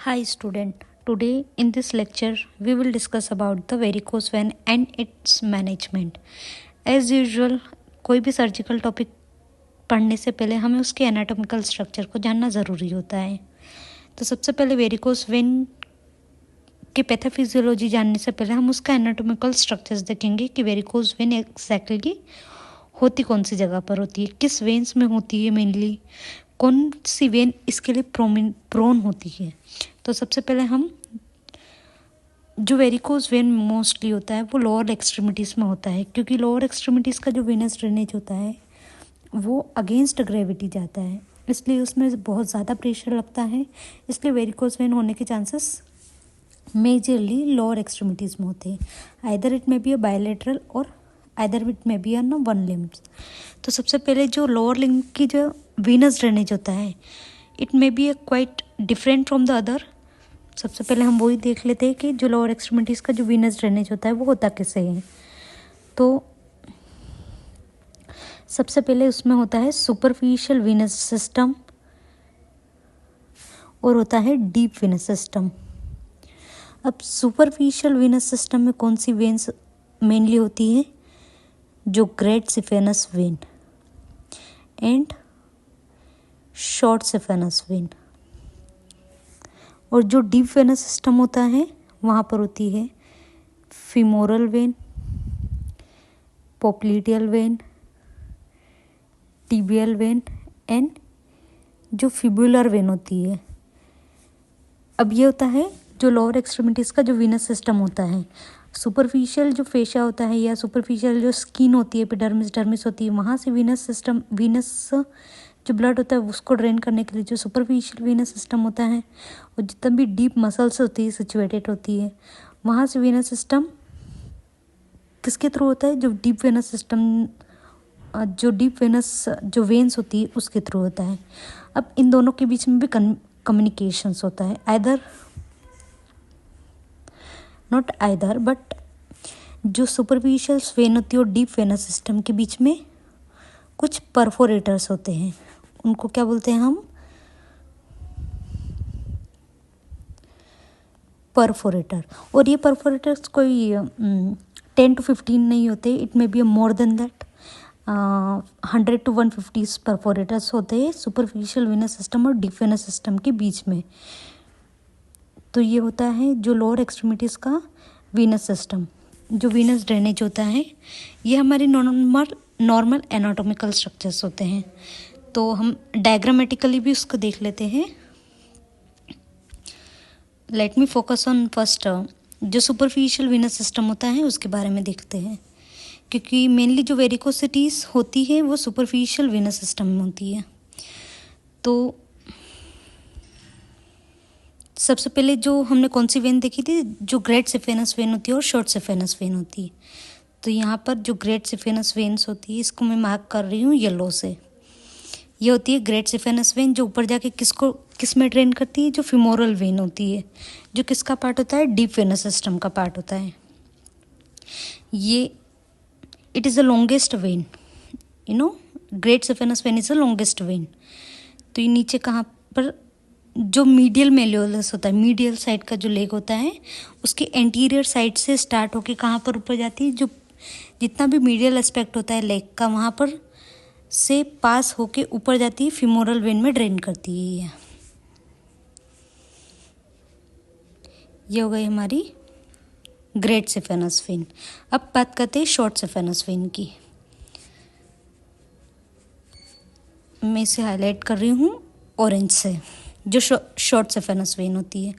Hi student, today in this lecture we will discuss about the varicose vein and its management. As usual, कोई भी surgical topic पढ़ने से पहले हमें उसके एनाटॉमिकल स्ट्रक्चर को जानना ज़रूरी होता है। तो सबसे पहले वेरिकोस वेन के पैथोफिजियोलॉजी जानने से पहले हम उसका एनाटॉमिकल स्ट्रक्चर्स देखेंगे कि वेरिकोस वेन एग्जैक्टली होती कौन सी जगह पर होती है, किस वेन्स में होती है, मेनली कौन सी वेन इसके लिए प्रोन होती है। तो सबसे पहले हम जो वेरिकोज वेन मोस्टली होता है वो लोअर एक्सट्रीमिटीज़ में होता है, क्योंकि लोअर एक्सट्रीमिटीज़ का जो वेनस ड्रेनेज होता है वो अगेंस्ट ग्रेविटी जाता है, इसलिए उसमें बहुत ज़्यादा प्रेशर लगता है। इसलिए वेरिकोज वेन होने के चांसेस मेजरली लोअर एक्सट्रीमिटीज़ में होते हैं। आइदर इट में बी अ बायलेटरल और आइदर इट में बी अ वन लिम्स। तो सबसे पहले जो लोअर लिम्ब की जो वीनस ड्रेनेज होता है it may be a quite different from the other. सबसे पहले हम वही देख लेते हैं कि जो लोअर एक्सट्रीमिटीज़ का जो वीनस ड्रेनेज होता है वो होता कैसे है। तो सबसे पहले उसमें होता है सुपरफिशियल वीनस सिस्टम और होता है डीप वीनस सिस्टम। अब सुपरफिशियल वीनस सिस्टम में कौन सी वेन्स मेनली होती है? जो great saphenous when and short saphenous when. और जो डीप वेनस सिस्टम होता है वहाँ पर होती है femoral when, popliteal when, tibial when and जो फिबुलर वेन होती है। अब ये होता है जो लोअर एक्सट्रीमिटीज़ का जो वीनस सिस्टम होता है। सुपरफिशियल जो फेशा होता है या सुपरफिशियल जो स्किन होती है, एपिडर्मिस डर्मिस होती है, वहाँ से वीनस जो ब्लड होता है उसको ड्रेन करने के लिए जो सुपरफिशियल वीनस सिस्टम होता है और जितना भी डीप मसल्स होती है सिचुएटेड होती है वहाँ से वीनस सिस्टम किसके थ्रू होता है? जो डीप वेनस जो वेन्स होती है उसके थ्रू होता है। अब इन दोनों के बीच में भी कम्युनिकेशंस होता है, बट जो सुपरफिशियल वेन होती है और डीप वेनस सिस्टम के बीच में कुछ परफोरेटर्स होते हैं, उनको क्या बोलते हैं हम? परफोरेटर। और ये परफोरेटर्स कोई 10 to 15 नहीं होते, it may be more than that. 100 to 150 perforators होते हैं सुपरफिशियल वीनस सिस्टम और डीप वेनस सिस्टम के बीच में। तो ये होता है जो लोअर एक्सट्रीमिटीज़ का वीनस सिस्टम, जो वीनस ड्रेनेज होता है। ये हमारे नॉर्मल एनाटॉमिकल स्ट्रक्चर्स होते हैं। तो हम डायग्रामेटिकली भी उसको देख लेते हैं। Let me focus on first जो सुपरफिशियल वीनस सिस्टम होता है उसके बारे में देखते हैं, क्योंकि मेनली जो वेरिकोसिटीज़ होती है वो सुपरफिशियल वीनस सिस्टम में होती है। तो सबसे पहले जो हमने कौन सी वेन देखी थी? जो ग्रेट सिफेनस वेन होती है और शॉर्ट सिफेनस वेन होती है। तो यहाँ पर जो ग्रेट सिफेनस वेन्स होती है इसको मैं मार्क कर रही हूँ येलो से। ये होती है ग्रेट सिफेनस वेन जो ऊपर जाके किस में ड्रेन करती है? जो फिमोरल वेन होती है, जो किसका पार्ट होता है? डीप वेनस सिस्टम का पार्ट होता है। ये it is the longest when, great saphenous when is the longest when. तो ये नीचे कहाँ पर जो मीडियल मेल्योलस होता है, मीडियल साइड का जो लेग होता है उसके एंटीरियर साइड से स्टार्ट होके कहाँ पर ऊपर जाती है? जो जितना भी मीडियल एस्पेक्ट होता है लेग का वहाँ पर से पास होके ऊपर जाती है, फिमोरल वेन में ड्रेन करती है। ये हो गई हमारी ग्रेट सिफेनस वेन। अब बात करते हैं शॉर्ट सिफेनस वेन की। मैं इसे हाईलाइट कर रही हूँ ऑरेंज से, जो शॉर्ट सिफेनस वेन होती है।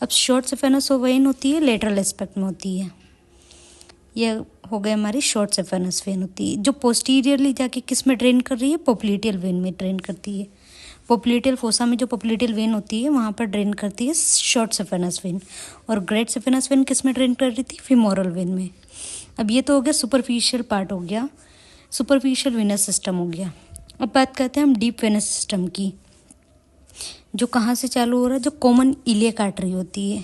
अब शॉर्ट सिफेनस वेन होती है लेटरल एस्पेक्ट में होती है। यह हो गए हमारी शॉर्ट सिफेनस वेन होती है, जो पोस्टीरियरली जाके किस में ड्रेन कर रही है? पोप्लिटियल वेन में ड्रेन करती है। पोप्लिटियल फोसा में जो पोप्लिटियल वेन होती है वहाँ पर ड्रेन करती है शॉर्ट सिफेनस वेन। और ग्रेट सिफेनस वेन किस में ड्रेन कर रही थी? फिमोरल वेन में। अब ये तो हो गया सुपरफिशियल पार्ट हो गया, सुपरफिशियल वेनस सिस्टम हो गया। अब बात करते हैं हम डीप वेनस सिस्टम की, जो कहाँ से चालू हो रहा है? जो कॉमन इलियक आर्टरी होती है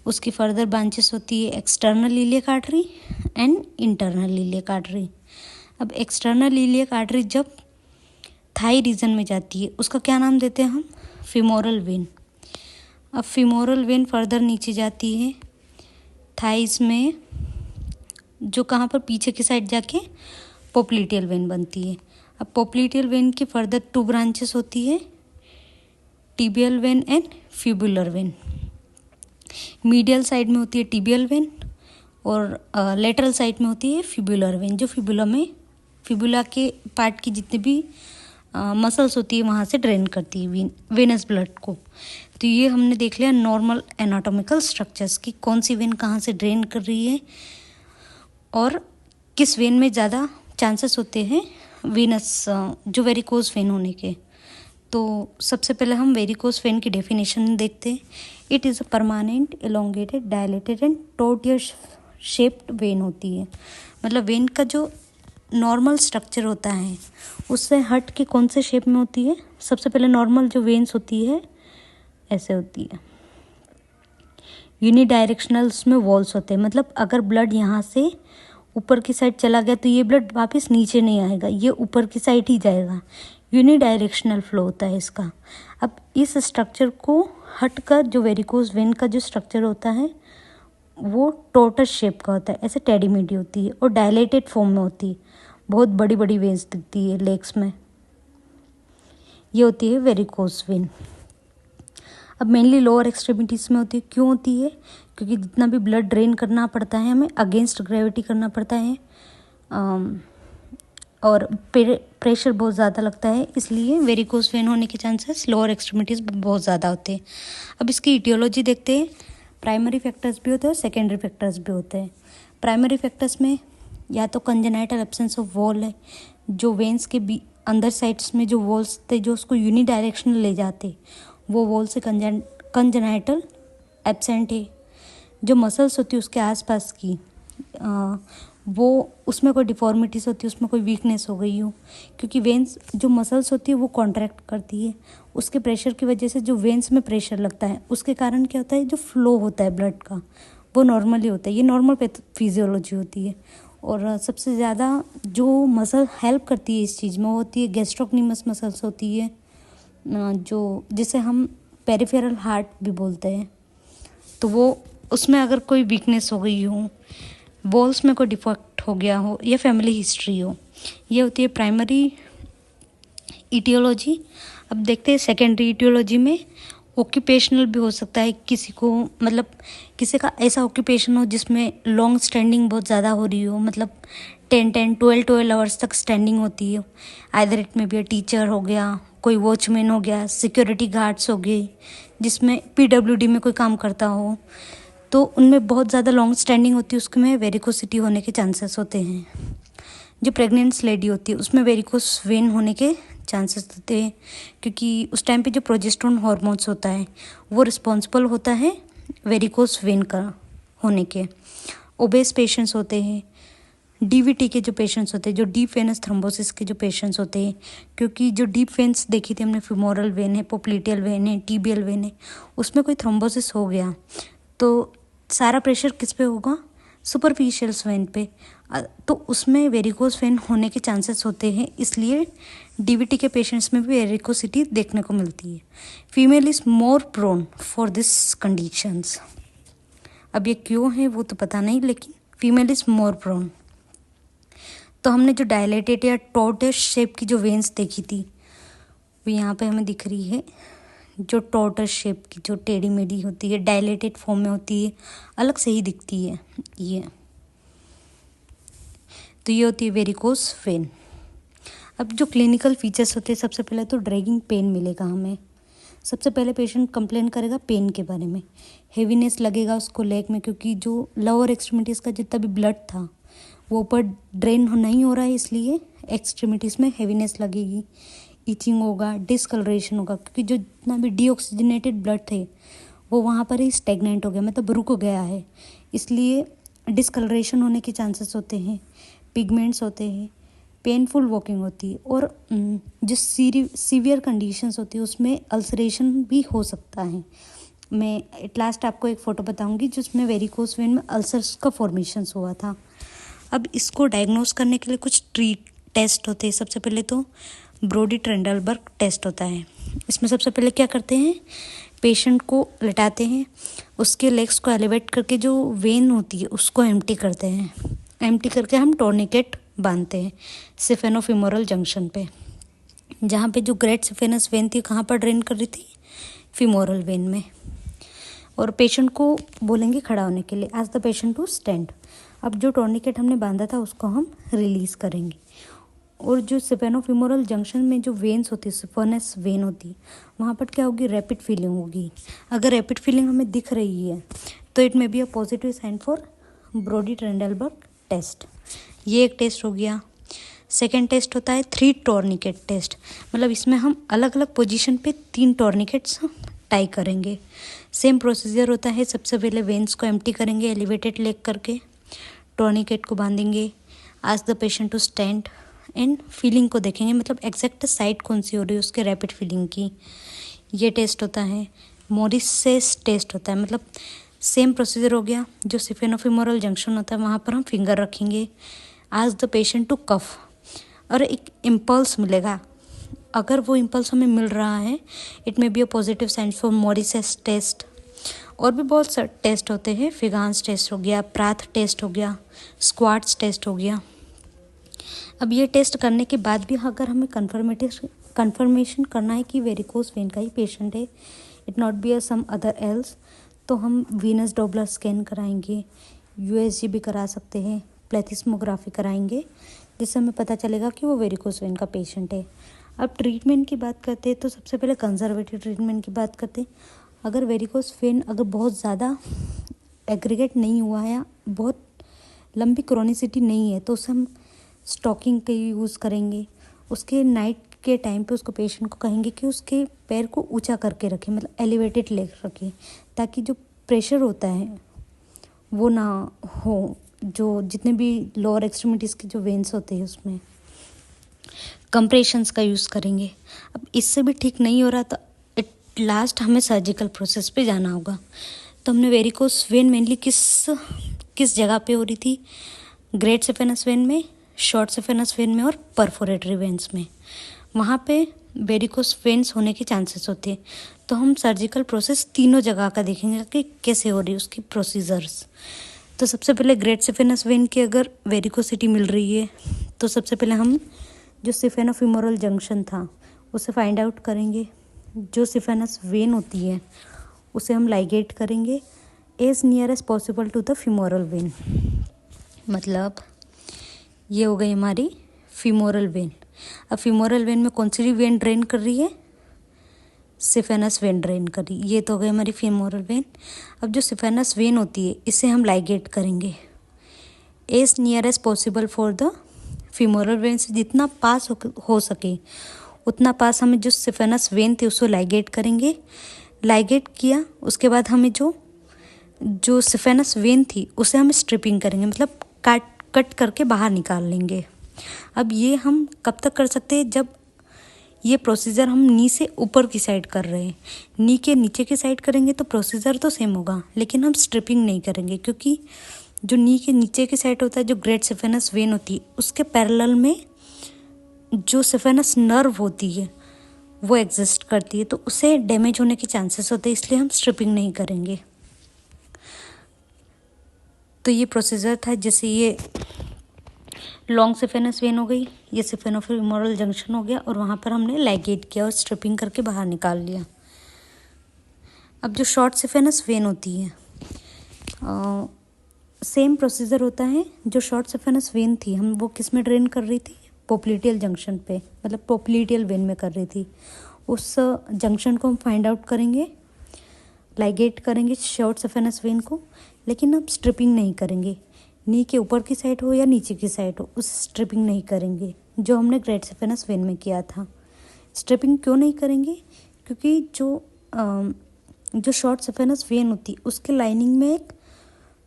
उसकी फर्दर ब्रांचेस होती है external iliac artery and internal iliac artery. अब एक्सटर्नल इलियक आर्टरी जब थाई रीजन में जाती है उसका क्या नाम देते हैं हम? Femoral vein. अब फीमोरल वेन फर्दर नीचे जाती है थाइस में, जो कहाँ पर पीछे की साइड जाके पोप्लिटियल वेन बनती है। अब पोप्लिटियल वेन की फर्दर 2 ब्रांचेस होती है, tibial when and fibular when. Medial side में होती है टिबियल वेन और लेटरल साइड में होती है फिबुलर वेन, जो फिबुला के पार्ट की जितनी भी मसल्स होती है वहाँ से ड्रेन करती है वेनस ब्लड को। तो ये हमने देख लिया नॉर्मल एनाटॉमिकल स्ट्रक्चर्स की, कौन सी वेन कहाँ से ड्रेन कर रही है और किस वेन में ज़्यादा चांसेस होते हैं वेनस जो वेरिकोज वेन होने के। तो सबसे पहले हम वेरिकोज वेन की डेफिनेशन देखते हैं। It is a permanent elongated dilated and tortious shaped when होती है। मतलब वेन का जो नॉर्मल स्ट्रक्चर होता है उससे हट के कौन से शेप में होती है। सबसे पहले नॉर्मल जो वेन्स होती है ऐसे होती है, यूनिडायरेक्शनल उसमें वॉल्स होते हैं। मतलब अगर ब्लड यहाँ से ऊपर की साइड चला गया तो ये ब्लड वापस नीचे नहीं आएगा, ये ऊपर की साइड ही जाएगा। यूनिडायरेक्शनल फ्लो होता है इसका। अब इस स्ट्रक्चर को हटकर जो वेरिकोज वेन का जो स्ट्रक्चर होता है वो टोटस शेप का होता है, ऐसे टेढ़ी मेढ़ी होती है और डायलेटेड फॉर्म में होती है, बहुत बड़ी बड़ी वेन्स दिखती है लेग्स में, ये होती है वेरिकोज वेन। अब मेनली लोअर एक्सट्रीमिटीज़ में होती है। क्यों होती है? क्योंकि जितना भी ब्लड ड्रेन करना पड़ता है हमें अगेंस्ट ग्रेविटी करना पड़ता है और प्रेशर बहुत ज़्यादा लगता है, इसलिए वेरिकोज वेन होने के चांसेस लोअर एक्सट्रीमिटीज़ बहुत ज़्यादा होते हैं। अब इसकी इटियोलॉजी देखते हैं। प्राइमरी फैक्टर्स भी होते हैं और सेकेंडरी फैक्टर्स भी होते हैं। प्राइमरी फैक्टर्स में या तो कंजेनाइटल एब्सेंस ऑफ वॉल है, जो वेन्स के अंदर साइड्स में जो वॉल्स थे जो उसको यूनिडायरेक्शनल ले जाते, वो वॉल से कंजेनाइटल एब्सेंट है। जो मसल्स होती है उसके आसपास की वो उसमें कोई डिफॉर्मिटीज़ होती है, उसमें कोई वीकनेस हो गई हो, क्योंकि वेन्स जो मसल्स होती है वो कॉन्ट्रैक्ट करती है, उसके प्रेशर की वजह से जो वेन्स में प्रेशर लगता है उसके कारण क्या होता है, जो फ्लो होता है ब्लड का वो नॉर्मली होता है। ये नॉर्मल फिजियोलॉजी होती है। और सबसे ज़्यादा जो मसल हेल्प करती है इस चीज़ में वो होती है गैस्ट्रोक्नीमस मसल्स होती है, जो जिसे हम पेरिफेरल हार्ट भी बोलते हैं। तो वो उसमें अगर कोई वीकनेस हो गई हो, वॉल्स में कोई डिफेक्ट हो गया हो या फैमिली हिस्ट्री हो, ये होती है प्राइमरी इटियोलॉजी। अब देखते हैं सेकेंडरी इटियोलॉजी में ऑक्यूपेशनल भी हो सकता है किसी को, मतलब किसी का ऐसा ऑक्यूपेशन हो जिसमें लॉन्ग स्टैंडिंग बहुत ज़्यादा हो रही हो, मतलब 12 आवर्स तक स्टैंडिंग होती है। आइदर इट में भी टीचर हो गया, कोई वॉचमैन हो गया, सिक्योरिटी गार्ड्स हो गए, जिसमें पीडब्ल्यूडी में कोई काम करता हो, तो उनमें बहुत ज़्यादा लॉन्ग स्टैंडिंग होती है, उसमें वेरिकोसिटी होने के चांसेस होते हैं। जो प्रेग्नेंट लेडी होती है उसमें वेरिकोस वेन होने के चांसेस होते हैं, क्योंकि उस टाइम पे जो प्रोजेस्टेरोन हार्मोन्स होता है वो रिस्पॉन्सिबल होता है वेरिकोस वेन का होने के। ओबेस पेशेंट्स होते हैं, डीवीटी के जो पेशेंट्स होते हैं, जो डीप वेनस थ्रोम्बोसिस के जो पेशेंट्स होते हैं, क्योंकि जो डीप वेन्स देखी थी हमने, फीमोरल वेन है, पोप्लिटियल वेन है, टीबियल वेन है, उसमें कोई थ्रोम्बोसिस हो गया तो सारा प्रेशर किस पे होगा, सुपरफिशियल वेन पे, तो उसमें वेरिकोस वेन होने के चांसेस होते हैं। इसलिए डीवीटी के पेशेंट्स में भी वेरिकोसिटी देखने को मिलती है। Female is more prone for this conditions. अब ये क्यों है वो तो पता नहीं, लेकिन फीमेल इज़ मोर प्रोन। तो हमने जो डायलेटेड या टॉर्टस शेप की जो वेन्स देखी थी वो यहाँ पे हमें दिख रही है, जो टॉर्टस शेप की जो टेढ़ी मेढ़ी होती है, डायलेटेड फॉर्म में होती है, अलग से ही दिखती है ये। तो ये होती है वेरिकोस वेन। अब जो क्लिनिकल फीचर्स होते हैं, सबसे पहले तो ड्रैगिंग पेन मिलेगा हमें। सबसे पहले पेशेंट कंप्लेन करेगा पेन के बारे में, हेवीनेस लगेगा उसको लेग में, क्योंकि जो लोअर एक्सट्रीमिटीज़ का जितना भी ब्लड था वो ऊपर ड्रेन नहीं हो रहा है, इसलिए एक्सट्रीमिटीज़ में हेवीनेस लगेगी, इचिंग होगा, डिसकलरेशन होगा, क्योंकि जो जितना भी डीऑक्सीजनेटेड ब्लड थे वो वहाँ पर ही स्टेगनेंट हो गया, मतलब रुक गया है, इसलिए डिसकलरेशन होने के चांसेस होते हैं, पिगमेंट्स होते हैं, पेनफुल वॉकिंग होती है, और जो सीवियर कंडीशंस होती है उसमें अल्सरेशन भी हो सकता है। मैं एट लास्ट आपको एक फ़ोटो बताऊंगी जिसमें वेरिकोस वेन में अल्सर्स का फॉर्मेशंस हुआ था। अब इसको डायग्नोस करने के लिए कुछ टेस्ट होते हैं। सबसे पहले तो ब्रोडी ट्रेंडलबर्ग टेस्ट होता है। इसमें सबसे पहले क्या करते हैं पेशेंट को लिटाते हैं, उसके लेग्स को एलिवेट करके जो वेन होती है उसको एम्प्टी करते हैं। एम्प्टी करके हम टोर्निकेट बांधते हैं सिफेनोफिमोरल जंक्शन पे, जहाँ पे जो ग्रेट सिफेनस वेन थी कहाँ पर ड्रेन कर रही थी, फिमोरल वेन में। और पेशेंट को बोलेंगे खड़ा होने के लिए, ask the patient to stand. अब जो टोर्निकेट हमने बांधा था उसको हम रिलीज़ करेंगे। और जो सिफेनोफिमोरल जंक्शन में जो वेन्स होती है, सिफोनस वेन होती है, वहाँ पर क्या होगी, रैपिड फीलिंग होगी। अगर रैपिड फीलिंग हमें दिख रही है तो it may be a positive sign for Brodie Trendelenburg test. ये एक टेस्ट हो गया। सेकेंड टेस्ट होता है 3 टोर्निकेट टेस्ट, मतलब इसमें हम अलग अलग पोजीशन पे 3 टोर्निकेट्स टाई करेंगे। सेम प्रोसीजर होता है, सबसे पहले वेन्स को एम्प्टी करेंगे एलिवेटेड लेग करके, टोर्निकेट को बांधेंगे, ask the patient to stand and feeling को देखेंगे, मतलब एग्जैक्ट साइड कौन सी हो रही है उसके रैपिड फीलिंग की। ये टेस्ट होता है। मोरिसेस टेस्ट होता है, मतलब सेम प्रोसीजर हो गया। जो सिफेनोफिमोरल जंक्शन होता है वहाँ पर हम फिंगर रखेंगे, आस्क द पेशेंट टू कफ, और एक इम्पल्स मिलेगा। अगर वो इम्पल्स हमें मिल रहा है it may be a positive sign for Morrissey's test. और भी बहुत सारे टेस्ट होते हैं, फिगान्स टेस्ट हो गया, प्राथ टेस्ट हो गया, स्क्वाट्स टेस्ट हो गया। अब ये टेस्ट करने के बाद भी अगर हमें कन्फर्मेशन करना है कि वेरिकोस वेन का ही पेशेंट है, it not be a some other else, तो हम वीनस डॉपलर स्कैन कराएंगे, यूएसजी भी करा सकते हैं, प्लेथिस्मोग्राफी कराएंगे, जिससे हमें पता चलेगा कि वो वेरिकोस वेन का पेशेंट है। अब ट्रीटमेंट की बात करते हैं तो सबसे पहले कंजर्वेटिव ट्रीटमेंट की बात करते हैं। अगर वेरिकोस वेन अगर बहुत ज़्यादा एग्रीगेट नहीं हुआ है या बहुत लंबी क्रोनिसिटी नहीं है तो उसे हम स्टॉकिंग का यूज़ करेंगे। उसके नाइट के टाइम पे उसको पेशेंट को कहेंगे कि उसके पैर को ऊंचा करके रखें, मतलब एलिवेटेड लेग रखें, ताकि जो प्रेशर होता है वो ना हो, जो जितने भी लोअर एक्सट्रीमिटीज़ के जो वेन्स होते हैं उसमें कंप्रेशंस का यूज़ करेंगे। अब इससे भी ठीक नहीं हो रहा तो एट लास्ट हमें सर्जिकल प्रोसेस पे जाना होगा। तो हमने वेरिकोस वेन मेनली किस जगह पे हो रही थी, ग्रेट सिफेनस वेन में, शॉर्ट सिफेनस वेन में और परफोरेटरी वेन्स में, वहाँ पे वेरिकोस वेन्स होने के चांसेस होते हैं। तो हम सर्जिकल प्रोसेस तीनों जगह का देखेंगे कि कैसे हो रही है उसकी प्रोसीजर्स। तो सबसे पहले ग्रेट सिफेनस वेन की अगर वेरिकोसिटी मिल रही है तो सबसे पहले हम जो सिफेनोफिमोरल जंक्शन था उसे फाइंड आउट करेंगे। जो सिफेनस वेन होती है उसे हम लाइगेट करेंगे as near as possible to the femoral vein. मतलब ये हो गई हमारी फिमोरल वेन। अब फिमोरल वेन में कौन सी वेन ड्रेन कर रही है, सिफेनस वेन ड्रेन कर रही है। ये तो हो गई हमारी फिमोरल वेन। अब जो सिफेनस वेन होती है इसे हम लाइगेट करेंगे as near as possible for the femoral vein से जितना पास हो सके उतना पास हमें जो सिफेनस वेन थी उसको लाइगेट करेंगे। लाइगेट किया उसके बाद हमें जो सिफेनस वेन थी उसे हम स्ट्रिपिंग करेंगे, मतलब कट करके बाहर निकाल लेंगे। अब ये हम कब तक कर सकते हैं, जब ये प्रोसीजर हम नी से ऊपर की साइड कर रहे हैं। नी के नीचे की साइड करेंगे तो प्रोसीजर तो सेम होगा लेकिन हम स्ट्रिपिंग नहीं करेंगे, क्योंकि जो नी के नीचे की साइड होता है जो ग्रेट सिफेनस वेन होती है उसके पैरेलल में जो सिफेनस नर्व होती है वो एग्जिस्ट करती है, तो उसे डैमेज होने के चांसेस होते हैं, इसलिए हम स्ट्रिपिंग नहीं करेंगे। तो ये प्रोसीजर था, जैसे ये लॉन्ग सिफेनस वेन हो गई, ये सिफेनोफिमोरल जंक्शन हो गया और वहाँ पर हमने लाइगेट किया और स्ट्रिपिंग करके बाहर निकाल लिया। अब जो शॉर्ट सिफेनस वेन होती है सेम प्रोसीजर होता है। जो शॉर्ट सिफेनस वेन थी हम वो किस में ड्रेन कर रही थी, पोप्लिटियल जंक्शन पे, मतलब पोप्लिटियल वेन में कर रही थी। उस जंक्शन को हम फाइंड आउट करेंगे, लाइगेट करेंगे शॉर्ट सिफेनस वेन को, लेकिन अब स्ट्रिपिंग नहीं करेंगे। नी के ऊपर की साइड हो या नीचे की साइड हो उस स्ट्रिपिंग नहीं करेंगे जो हमने ग्रेट सिफेनस वेन में किया था। स्ट्रिपिंग क्यों नहीं करेंगे, क्योंकि जो शॉर्ट सिफेनस वेन होती है उसके लाइनिंग में एक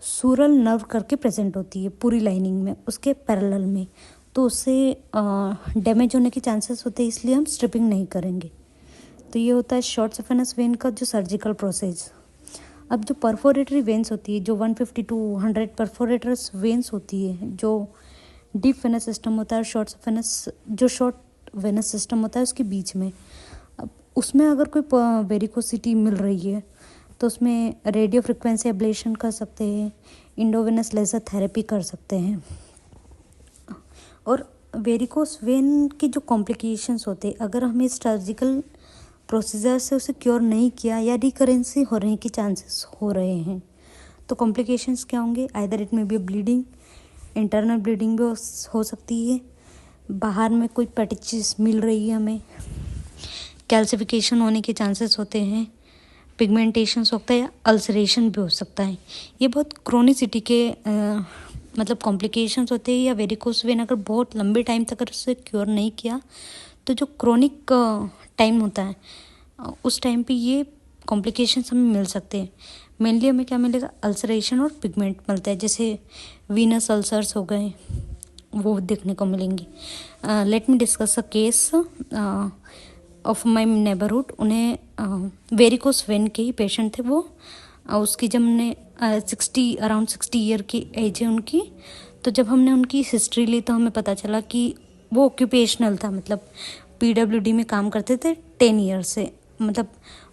सूरल नर्व करके प्रेजेंट होती है पूरी लाइनिंग में उसके पैरेलल में, तो उससे डैमेज होने के चांसेस होते हैं, इसलिए हम स्ट्रिपिंग नहीं करेंगे। तो ये होता है शॉर्ट सिफेनस वेन का जो सर्जिकल प्रोसेस। अब जो परफोरेटरी वेन्स होती है, जो 150 to 100 परफोरेटर्स वेन्स होती है, जो डीप वेनस सिस्टम होता है, शॉर्ट वेनस सिस्टम होता है उसके बीच में। अब उसमें अगर कोई वेरिकोसिटी मिल रही है तो उसमें रेडियो फ्रिक्वेंसी एब्लेशन कर सकते हैं, इंडोवेनस लेज़र थेरेपी कर सकते हैं। और वेरिकोस वेन की जो कॉम्प्लिकेशंस होते हैं, अगर हमें सर्जिकल प्रोसीजर से उसे क्योर नहीं किया या रिकरेंसी होने के चांसेस हो रहे हैं, तो कॉम्प्लिकेशंस क्या होंगे? आइदर इट में बी ब्लीडिंग, इंटरनल ब्लीडिंग भी हो सकती है, बाहर में कोई पैचेस मिल रही है हमें, कैल्सिफिकेशन होने के चांसेस होते हैं, पिगमेंटेशन होता है या अल्सरेशन भी हो सकता है। ये बहुत क्रोनिसिटी के मतलब कॉम्प्लिकेशंस होते हैं। या वेरिकोस वेन अगर बहुत लंबे टाइम तक अगर उससे क्योर नहीं किया तो जो क्रोनिक टाइम होता है उस टाइम पे ये कॉम्प्लिकेशंस हमें मिल सकते हैं। मेनली हमें क्या मिलेगा? अल्सरेशन और पिगमेंट मिलता है, जैसे वीनस अल्सर्स हो गए, वो देखने को मिलेंगे। Let me discuss a case of my neighbourhood. उन्हें वेरिकोस वेन के ही पेशेंट थे वो। उसकी जब हमने अराउंड 60 ईयर की एज है उनकी, तो जब हमने उनकी हिस्ट्री ली तो हमें पता चला कि वो ऑक्यूपेशनल था, मतलब PWD में काम करते थे 10 ईयर से। मतलब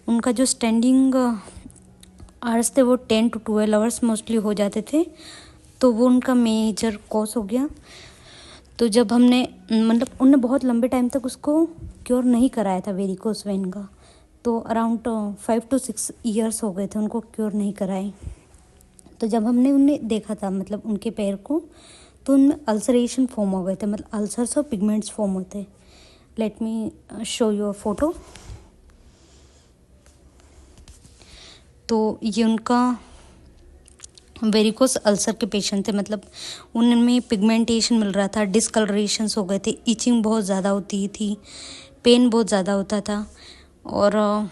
उनका जो स्टैंडिंग आवर्स थे वो 10 to 12 आवर्स मोस्टली हो जाते थे, तो वो उनका मेजर कॉज हो गया। तो जब हमने मतलब उनने बहुत लंबे टाइम तक उसको क्योर नहीं कराया था वेरिकोस वेन का, तो अराउंड 5 to 6 ईयर्स हो गए थे उनको क्योर नहीं कराए। तो जब हमने उन्हें देखा था मतलब उनके पैर को, तो उनमें अल्सरेशन फॉर्म हो गए थे, मतलब अल्सर्स और पिगमेंट्स फॉर्म होते। Let me show you a photo. तो ये उनका वेरिकोस अल्सर के पेशेंट थे, मतलब उनमें पिगमेंटेशन मिल रहा था, डिसकलरेशंस हो गए थे, इचिंग बहुत ज़्यादा होती थी, पेन बहुत ज़्यादा होता था, और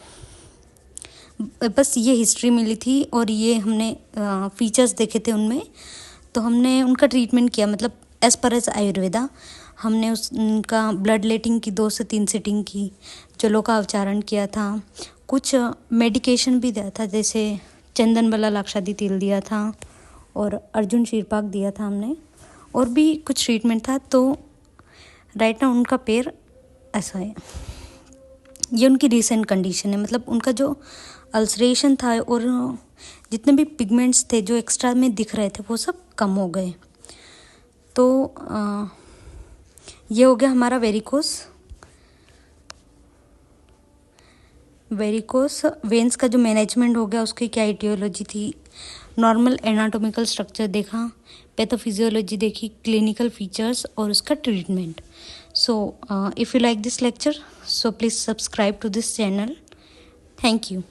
बस ये हिस्ट्री मिली थी और ये हमने फीचर्स देखे थे उनमें। तो हमने उनका ट्रीटमेंट किया, मतलब एज पर एज आयुर्वेदा। हमने उनका ब्लड लेटिंग की 2 से 3 सिटिंग की, जलों का उच्चारण किया था, कुछ मेडिकेशन भी दिया था, जैसे चंदन वाला लाक्षादी तेल दिया था और अर्जुन शीरपाक दिया था हमने, और भी कुछ ट्रीटमेंट था। तो राइट नाउ उनका पैर ऐसा है। ये उनकी रिसेंट कंडीशन है, मतलब उनका जो अल्सरेशन था और जितने भी पिगमेंट्स थे जो एक्स्ट्रा में दिख रहे थे वो सब कम हो गए। तो ये हो गया हमारा वेरिकोस वेन्स का जो मैनेजमेंट हो गया, उसकी क्या आइडियोलॉजी थी, नॉर्मल एनाटॉमिकल स्ट्रक्चर देखा, पैथोफिजियोलॉजी देखी, क्लिनिकल फीचर्स और उसका treatment. So if you like this lecture, so please subscribe to this channel. Thank you.